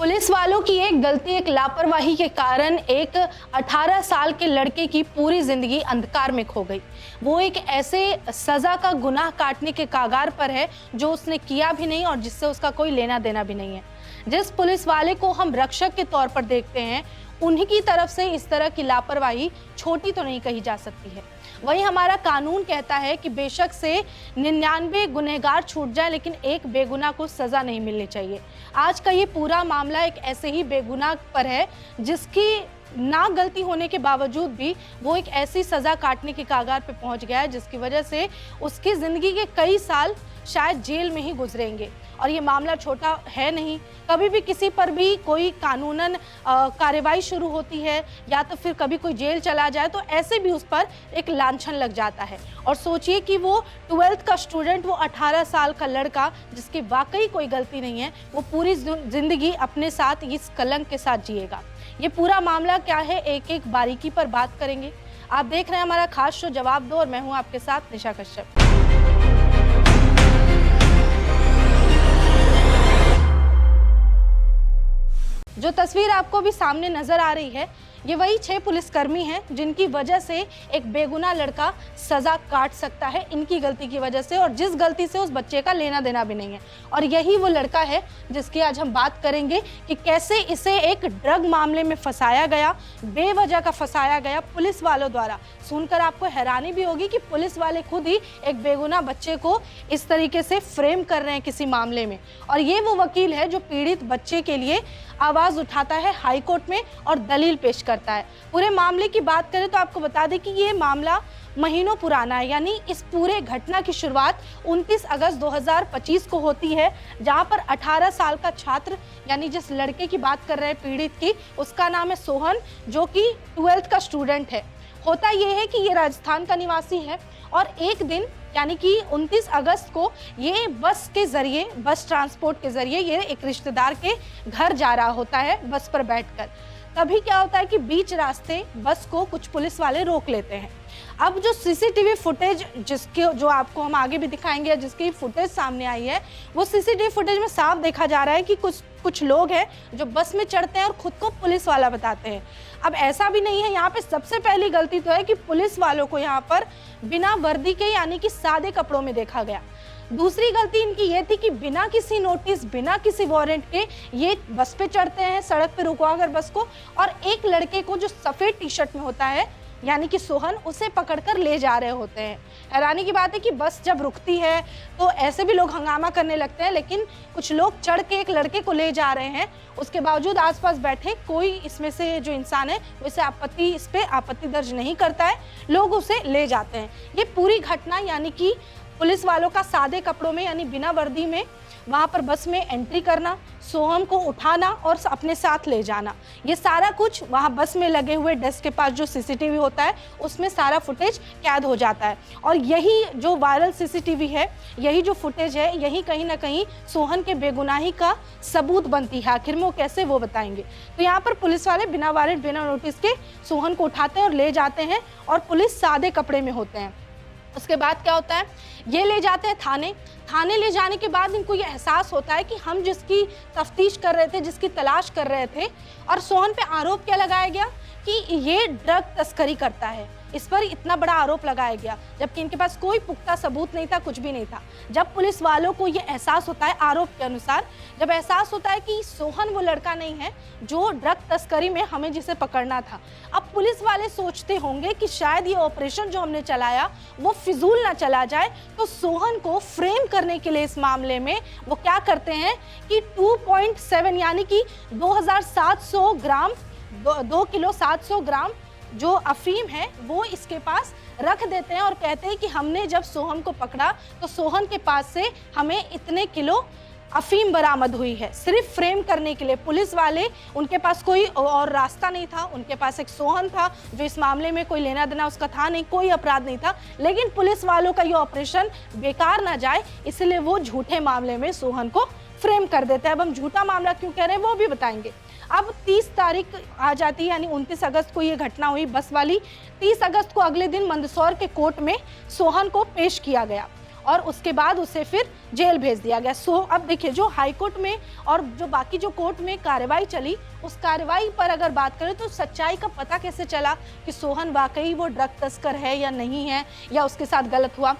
Police वालों की एक गलती, एक लापरवाही के कारण एक 18 साल के लड़के की पूरी जिंदगी अंधकार में खो गई। वो एक ऐसे सजा का गुनाह काटने के कागार पर है जो उसने किया भी नहीं और जिससे उसका कोई लेना देना भी नहीं है। जिस पुलिस वाले को हम रक्षक के तौर पर देखते हैं, उन्हीं की तरफ से इस तरह की लापरवाही छोटी तो नहीं कही जा सकती है। वहीं हमारा कानून कहता है कि बेशक से 99 गुनहगार छूट जाए, लेकिन एक बेगुनाह को सजा नहीं मिलनी चाहिए। आज का ये पूरा मामला एक ऐसे ही बेगुनाह पर है जिसकी ना गलती होने के बावजूद भी वो एक ऐसी सजा काटने के कागार पे पहुंच गया है जिसकी वजह से उसकी जिंदगी के कई साल शायद जेल में ही गुजरेंगे। और ये मामला छोटा है नहीं। कभी भी किसी पर भी कोई कानूनन कार्रवाई शुरू होती है या तो फिर कभी कोई जेल चला जाए तो ऐसे भी उस पर एक लांछन लग जाता है। और सोचिए कि वो 12th का स्टूडेंट, वो 18 साल का लड़का जिसकी वाकई कोई गलती नहीं है, वो पूरी जिंदगी अपने साथ इस कलंक के साथ जिएगा। ये पूरा मामला क्या है, एक एक बारीकी पर बात करेंगे। आप देख रहे हैं हमारा खास शो जवाब दो और मैं हूं आपके साथ निशा कश्यप। जो तस्वीर आपको भी सामने नजर आ रही है, ये वही 6 पुलिसकर्मी हैं जिनकी वजह से एक बेगुनाह लड़का सजा काट सकता है, इनकी गलती की वजह से, और जिस गलती से उस बच्चे का लेना देना भी नहीं है। और यही वो लड़का है जिसकी आज हम बात करेंगे कि कैसे इसे एक ड्रग मामले में फंसाया गया, बेवजह का फंसाया गया पुलिस वालों द्वारा। सुनकर आपको हैरानी भी होगी कि पुलिस वाले खुद ही एक बेगुनाह बच्चे को इस तरीके से फ्रेम कर रहे हैं किसी मामले में। और ये वो वकील है जो पीड़ित बच्चे के लिए आवाज उठाता है हाई कोर्ट में और दलील पेश करता है। पूरे मामले की बात करें तो आपको बता दें कि ये मामला महीनों पुराना है, यानी इस पूरे घटना की शुरुआत 29 अगस्त 2025 को होती है, जहां पर 18 साल का छात्र, यानी जिस लड़के की बात कर रहे हैं पीड़ित की, उसका नाम है सोहन, जो कि 12th का स्टूडेंट है। होता यह है कि ये राजस्थान का निवासी है और एक दिन यानी कि 29 अगस्त को ये बस के जरिए, बस ट्रांसपोर्ट के जरिए ये एक रिश्तेदार के घर जा रहा होता है बस पर बैठकर। तभी क्या होता है कि बीच रास्ते बस को कुछ पुलिस वाले रोक लेते हैं। अब जो सीसीटीवी फुटेज जो आपको हम आगे भी दिखाएंगे, जिसकी फुटेज सामने आई है, वो सीसीटीवी फुटेज में साफ देखा जा रहा है कि कुछ लोग हैं जो बस में चढ़ते हैं और खुद को पुलिस वाला बताते हैं। अब ऐसा भी नहीं है, यहाँ पे सबसे पहली गलती तो है कि पुलिस वालों को यहाँ पर बिना वर्दी के, यानी कि सादे कपड़ों में देखा गया। दूसरी गलती इनकी ये थी कि बिना किसी नोटिस, बिना किसी वारंट के ये बस पे चढ़ते हैं, सड़क पे रुकवाकर बस को, और एक लड़के को जो सफेद टी शर्ट में होता है, यानी कि सोहन, उसे पकड़कर ले जा रहे होते हैं। हैरानी की बात है कि बस जब रुकती है तो ऐसे भी लोग हंगामा करने लगते हैं, लेकिन कुछ लोग चढ़ के एक लड़के को ले जा रहे हैं। उसके बावजूद आसपास बैठे कोई इसमें से जो इंसान है वैसे इस पे आपत्ति दर्ज नहीं करता है, लोग उसे ले जाते हैं। ये पूरी घटना यानी कि पुलिस वालों का सादे कपड़ों में, यानी बिना वर्दी में वहाँ पर बस में एंट्री करना, सोहम को उठाना और अपने साथ ले जाना, ये सारा कुछ वहाँ बस में लगे हुए डेस्क के पास जो सीसीटीवी होता है उसमें सारा फुटेज कैद हो जाता है। और यही जो वायरल सीसीटीवी है, यही जो फुटेज है, यही कहीं ना कहीं सोहन के बेगुनाही का सबूत बनती है। आखिर में वो कैसे, वो बताएंगे। तो यहाँ पर पुलिस वाले बिना वारंट, बिना नोटिस के सोहन को उठाते हैं और ले जाते हैं, और पुलिस सादे कपड़े में होते हैं। उसके बाद क्या होता है, ये ले जाते हैं थाने ले जाने के बाद इनको ये एहसास होता है कि हम जिसकी तफ्तीश कर रहे थे, जिसकी तलाश कर रहे थे, और सोहन पे आरोप क्या लगाया गया कि ये ड्रग तस्करी करता है। इस पर इतना बड़ा आरोप लगाया गया, जबकि इनके पास कोई पुख्ता सबूत नहीं था, कुछ भी नहीं था। जब पुलिस वालों को ये एहसास होता है, आरोप के अनुसार जब एहसास होता है कि सोहन वो लड़का नहीं है जो ड्रग तस्करी में हमें जिसे पकड़ना था, अब पुलिस वाले सोचते होंगे कि शायद ये ऑपरेशन जो हमने चलाया वो फिजूल ना चला जाए, तो सोहन को फ्रेम करने के लिए इस मामले में वो क्या करते हैं कि 2.7 यानी कि 2700 ग्राम, 2 किलो 700 ग्राम जो अफीम है वो इसके पास रख देते हैं और कहते हैं कि हमने जब सोहन को पकड़ा तो सोहन के पास से हमें इतने किलो अफीम बरामद हुई है। सिर्फ फ्रेम करने के लिए पुलिस वाले, उनके पास कोई और रास्ता नहीं था, उनके पास एक सोहन था जो इस मामले में कोई लेना देना उसका था नहीं, कोई अपराध नहीं था, लेकिन पुलिस वालों का ये ऑपरेशन बेकार ना जाए इसलिए वो झूठे मामले में सोहन को फ्रेम कर देते हैं। अब हम झूठा मामला क्यों कह रहे हैं वो भी बताएंगे। अब 30 तारीख आ जाती है, यानी 29 अगस्त को ये घटना हुई बस वाली। 30 अगस्त को अगले दिन मंदसौर के कोर्ट में सोहन को पेश किया गया और उसके बाद उसे फिर जेल भेज दिया गया। सो अब देखिए, जो हाई कोर्ट में और जो बाकी जो कोर्ट में कार्रवाई चली, उस कार्रवाई पर अगर बात करें तो सच्चाई का पता कैसे चला कि सोहन वाकई वो ड्रग तस्कर है या नहीं है, या उसके साथ गलत हुआ।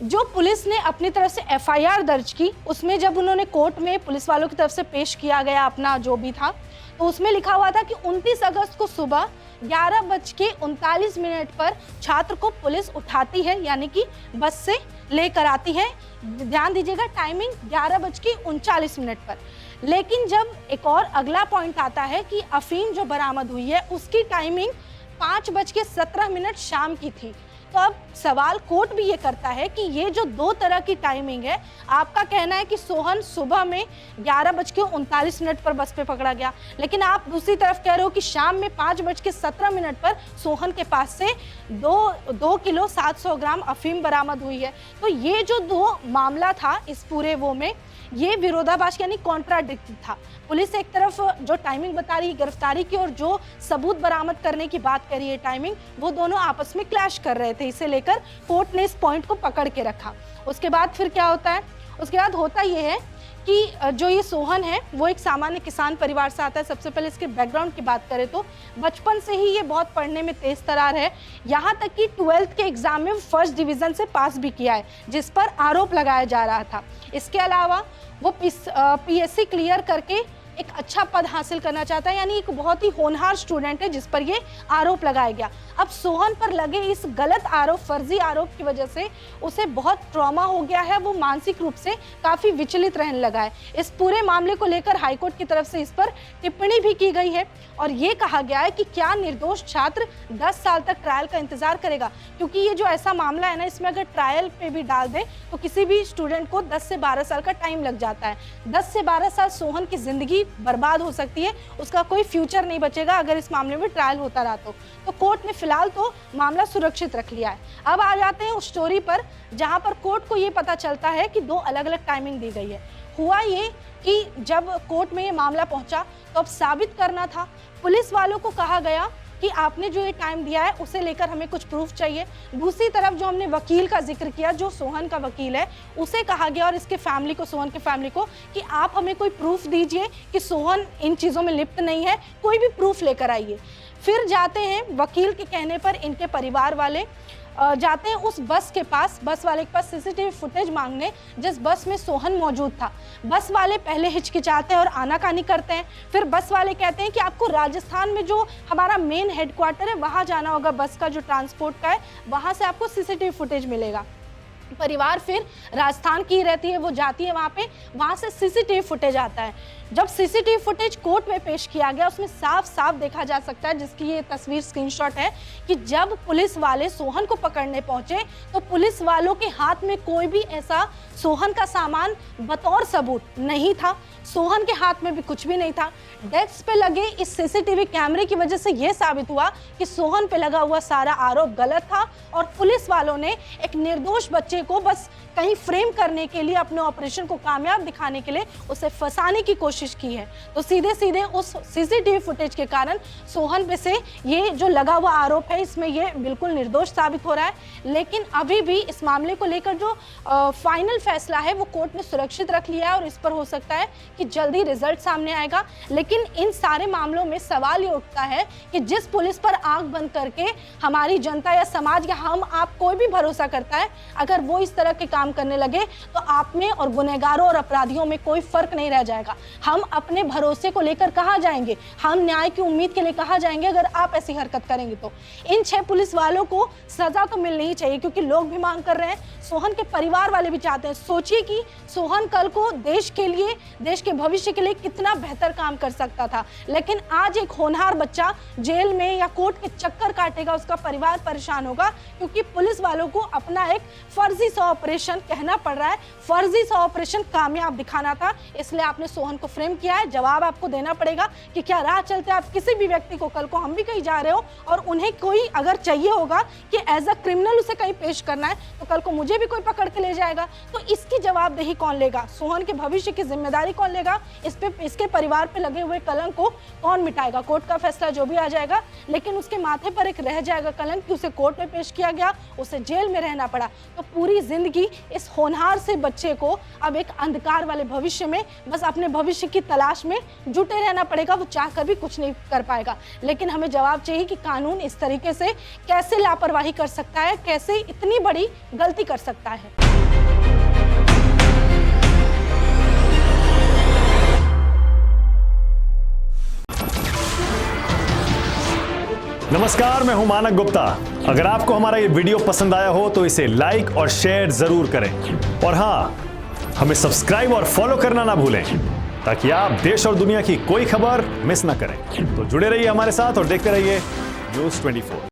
जो पुलिस ने अपनी तरफ से एफआईआर दर्ज की, उसमें जब उन्होंने कोर्ट में पुलिस वालों की तरफ से पेश किया गया अपना जो भी था, तो उसमें लिखा हुआ था कि 29 अगस्त को सुबह 11:39 पर छात्र को पुलिस उठाती है, यानी कि बस से लेकर आती है। ध्यान दीजिएगा, टाइमिंग 11:39 पर। लेकिन जब एक और अगला पॉइंट आता है कि अफीम जो बरामद हुई है उसकी टाइमिंग 5:17 शाम की थी। तो अब सवाल कोर्ट भी ये करता है कि ये जो दो तरह की टाइमिंग है, आपका कहना है कि सोहन सुबह में 11:39 पर बस पे पकड़ा गया, लेकिन आप दूसरी तरफ कह रहे हो कि शाम में 5:17 पर सोहन के पास से 2 किलो 700 ग्राम अफीम बरामद हुई है। तो ये जो दो मामला था इस पूरे वो में, ये विरोधाभास यानी कॉन्ट्राडिक्ट था। पुलिस एक तरफ जो टाइमिंग बता रही है गिरफ्तारी की और जो सबूत बरामद करने की बात कर रही है टाइमिंग, वो दोनों आपस में क्लैश कर रहे थे। इसे लेकर कोर्ट ने इस पॉइंट को पकड़ के रखा। उसके बाद फिर क्या होता है? उसके बाद होता ये है कि जो ये सोहन है वो एक सामान्य किसान परिवार से आता है। सबसे पहले इसके बैकग्राउंड की बात करें तो बचपन से ही ये बहुत पढ़ने में तेज तरार है, यहाँ तक कि 12th के एग्जाम में फर्स्ट डिवीज़न से पास भी किया है, जिस पर आरोप लगाया जा रहा था। इसके अलावा वो पीएससी क्लियर करके एक अच्छा पद हासिल करना चाहता है, यानी एक बहुत ही होनहार स्टूडेंट है जिस पर ये आरोप लगाया गया। अब सोहन पर लगे इस गलत आरोप, फर्जी आरोप की वजह से उसे बहुत ट्रॉमा हो गया है, वो मानसिक रूप से काफ़ी विचलित रहने लगा है। इस पूरे मामले को लेकर हाईकोर्ट की तरफ से इस पर टिप्पणी भी की गई है और ये कहा गया है कि क्या निर्दोष छात्र 10 साल तक ट्रायल का इंतजार करेगा, क्योंकि ये जो ऐसा मामला है ना, इसमें अगर ट्रायल पे भी डाल दे तो किसी भी स्टूडेंट को 10 से 12 साल का टाइम लग जाता है। 10 से 12 साल सोहन की जिंदगी बर्बाद हो सकती है, उसका कोई फ्यूचर नहीं बचेगा अगर इस मामले में ट्रायल होता रहा तो कोर्ट ने फिलहाल तो मामला सुरक्षित रख लिया है। अब आ जाते हैं उस स्टोरी पर जहां पर कोर्ट को ये पता चलता है कि दो अलग अलग टाइमिंग दी गई है। हुआ ये कि जब कोर्ट में ये मामला पहुंचा तो अब साबित करना था। पुलिस वालों को कहा गया कि आपने जो ये टाइम दिया है उसे लेकर हमें कुछ प्रूफ चाहिए। दूसरी तरफ जो हमने वकील का जिक्र किया, जो सोहन का वकील है, उसे कहा गया और इसके फैमिली को, सोहन के फैमिली को, कि आप हमें कोई प्रूफ दीजिए कि सोहन इन चीज़ों में लिप्त नहीं है, कोई भी प्रूफ लेकर आइए। फिर जाते हैं वकील के कहने पर इनके परिवार वाले जाते हैं उस बस के पास, बस वाले के पास सीसीटीवी फुटेज मांगने जिस बस में सोहन मौजूद था। बस वाले पहले हिचकिचाते हैं और आनाकानी करते हैं। फिर बस वाले कहते हैं कि आपको राजस्थान में जो हमारा मेन हेडक्वार्टर है वहाँ जाना होगा, बस का जो ट्रांसपोर्ट का है वहाँ से आपको सीसीटीवी फुटेज मिलेगा। परिवार फिर राजस्थान की रहती है, वो जाती है वहाँ पे, वहाँ से सीसीटीवी फुटेज आता है। जब सीसीटीवी फुटेज कोर्ट में पेश किया गया उसमें साफ साफ देखा जा सकता है, जिसकी ये तस्वीर स्क्रीनशॉट है, कि जब पुलिस वाले सोहन को पकड़ने पहुंचे तो पुलिस वालों के हाथ में कोई भी ऐसा सोहन का सामान बतौर सबूत नहीं था। सोहन के हाथ में भी कुछ भी नहीं था। डेस्क पे लगे इस सीसीटीवी कैमरे की वजह से यह साबित हुआ कि सोहन पे लगा हुआ सारा आरोप गलत था और पुलिस वालों ने एक निर्दोष बच्चे को बस कहीं फ्रेम करने के लिए, अपने ऑपरेशन को कामयाब दिखाने के लिए उसे फंसाने की कोशिश की है। तो सीधे सीधे उस सीसीटीवी फुटेज के कारण सोहन पे से ये जो लगा हुआ आरोप है इसमें ये बिल्कुल निर्दोष साबित हो रहा है। लेकिन अभी भी इस मामले को लेकर जो फाइनल फैसला है वो कोर्ट ने सुरक्षित रख लिया है और इस पर हो सकता है कि जल्दी रिजल्ट सामने आएगा। लेकिन इन सारे मामलों में सवाल ये उठता है कि जिस पुलिस पर आंख बंद करके हमारी जनता या समाज या हम आप कोई भी भरोसा करता है, अगर वो इस तरह के काम करने लगे तो आप में और गुनहगारों और अपराधियों में कोई फर्क नहीं रह जाएगा। हम अपने भरोसे को लेकर कहाँ जाएंगे, हम न्याय की उम्मीद के लिए कहाँ जाएंगे अगर आप ऐसी हरकत करेंगे। तो इन 6 पुलिस वालों को सजा तो मिलनी ही चाहिए, क्योंकि लोग भी मांग कर रहे हैं, सोहन के परिवार वाले भी चाहते हैं। सोचिए कि सोहन कल को देश के लिए, देश के भविष्य के लिए कितना बेहतर काम कर सकता था, लेकिन आज एक होनहार बच्चा जेल में या कोर्ट के चक्कर काटेगा, उसका परिवार परेशान होगा क्योंकि पुलिस वालों को अपना एक फर्जी सा ऑपरेशन कहना पड़ रहा है, फर्जी सा ऑपरेशन कामयाब दिखाना था, इसलिए आपने सोहन को फ्रेम किया है, जवाब आपको देना पड़ेगा कि क्या राह चलते आप किसी भी व्यक्ति को, कल को हम भी कहीं जा रहे हो और उन्हें कोई अगर चाहिए होगा कि एज अ क्रिमिनल उसे कहीं पेश करना है, तो कल को मुझे भी कोई पकड़ के ले जाएगा, तो इसकी जवाबदेही कौन लेगा? सोहन के भविष्य की जिम्मेदारी कौन लेगा? इसके परिवार पे लगे हुए कलंक को कौन मिटाएगा? कोर्ट का फैसला जो भी आ जाएगा, लेकिन उसके माथे पर एक रह जाएगा कलंक कि उसे कोर्ट में पेश किया गया, उसे जेल में रहना पड़ा। तो पूरी जिंदगी इस होनहार से बच्चे को अब एक अंधकार वाले भविष्य में बस अपने भविष्य की तलाश में जुटे रहना पड़ेगा। वो चाहकर भी कुछ नहीं कर पाएगा। लेकिन हमें जवाब चाहिए कि कानून इस तरीके से कैसे लापरवाही कर सकता है, कैसे इतनी बड़ी गलती कर सकता है। नमस्कार, मैं हूं मानक गुप्ता। अगर आपको हमारा ये वीडियो पसंद आया हो तो इसे लाइक और शेयर जरूर करें, और हाँ, हमें सब्सक्राइब और फॉलो करना ना भूलें ताकि आप देश और दुनिया की कोई खबर मिस ना करें। तो जुड़े रहिए हमारे साथ और देखते रहिए News 24।